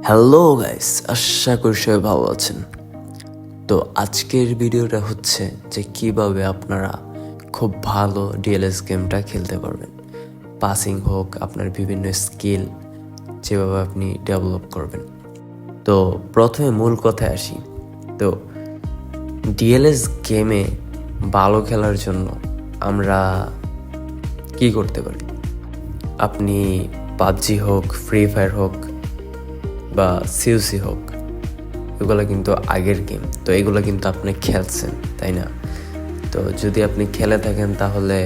Hello guys, আশা করি সবাই ভালো আছেন। তো আজকের ভিডিওটা হচ্ছে যে কিভাবে আপনারা খুব ভালো ডিএলএস গেমটা খেলতে পারবেন। পাসিং হোক, আপনার বিভিন্ন স্কিল যেভাবে আপনি ডেভেলপ করবেন। তো প্রথমে মূল কথায় আসি। তো ডিএলএস গেমে ভালো খেলার জন্য আমরা কি করতে পারি? আপনি পাবজি হোক, ফ্রি ফায়ার হোক বা সিওসি হোক, এগুলো কিন্তু আগের গেম। তো এগুলো কিন্তু আপনি খেলছেন, তাই না? তো যদি আপনি খেলে থাকেন তাহলে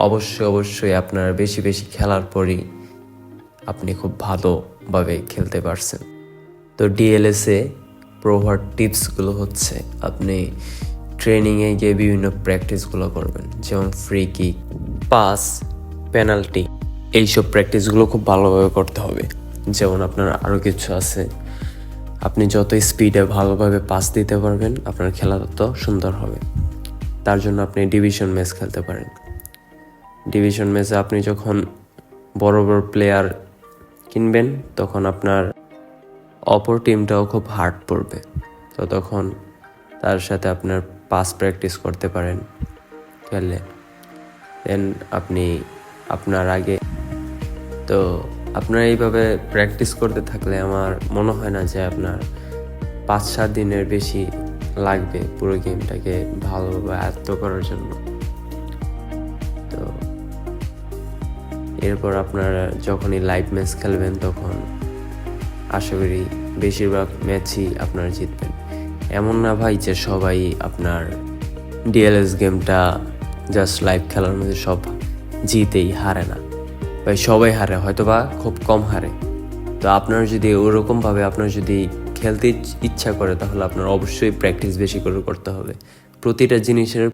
অবশ্যই আপনার বেশি বেশি খেলার পরই আপনি খুব ভালোভাবে খেলতে পারছেন। তো ডিএলএসে প্রভার টিপসগুলো হচ্ছে আপনি ট্রেনিংয়ে গিয়ে বিভিন্ন প্র্যাকটিসগুলো করবেন, যেমন ফ্রি কিক, পাস, পেনাল্টি। এইসব প্র্যাকটিসগুলো খুব ভালোভাবে করতে হবে। যেমন আপনার আরও কিছু আছে, আপনি যত স্পিডে ভালোভাবে পাস দিতে পারবেন আপনার খেলা তত সুন্দর হবে। তার জন্য আপনি ডিভিশন ম্যাচ খেলতে পারেন। ডিভিশন ম্যাচে আপনি যখন বড় বড় প্লেয়ার কিনবেন তখন আপনার অপর টিমটাও খুব হার্ড পড়বে। তো তখন তার সাথে আপনার পাস প্র্যাকটিস করতে পারেন খেললে। দেন আপনি আপনার আগে তো আপনার এইভাবে প্র্যাকটিস করতে থাকলে আমার মনে হয় না যে আপনার 5-7 দিনের বেশি লাগবে পুরো গেমটাকে ভালোভাবে আয়ত্ত করার জন্য। তো এরপর আপনারা যখনই লাইভ ম্যাচ খেলবেন তখন আশা করি বেশিরভাগ ম্যাচই আপনারা জিতবেন। এমন না ভাই যে সবাই আপনার ডিএলএস গেমটা জাস্ট লাইভ খেলার মধ্যে সব জিতেই হারে না ভাই, সবাই হারে, হয়তো বা খুব কম হারে। তো আপনার যদি ওরকমভাবে আপনার যদি খেলতে ইচ্ছা করে তাহলে আপনার অবশ্যই প্র্যাকটিস বেশি করে করতে হবে। প্রতিটা জিনিসের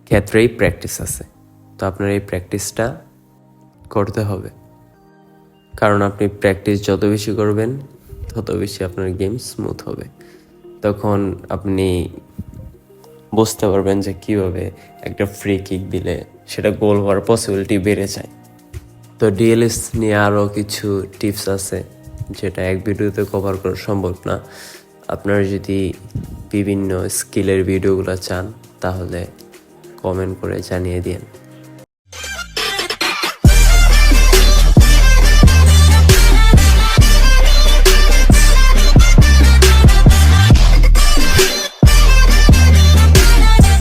ক্ষেত্রেই প্র্যাকটিস আছে, তো আপনার এই প্র্যাকটিসটা করতে হবে। কারণ আপনি প্র্যাকটিস যত বেশি করবেন তত বেশি আপনার গেম স্মুথ হবে। তখন আপনি বুঝতে পারবেন যে কীভাবে একটা ফ্রি কিক দিলে সেটা গোল হওয়ার পসিবিলিটি বেড়ে যায়। তো ডিএলএস নিয়ে আরও কিছু টিপস আছে যেটা এক ভিডিওতে কভার করা সম্ভব না। আপনারা যদি বিভিন্ন স্কিলের ভিডিওগুলো চান তাহলে কমেন্ট করে জানিয়ে দিন।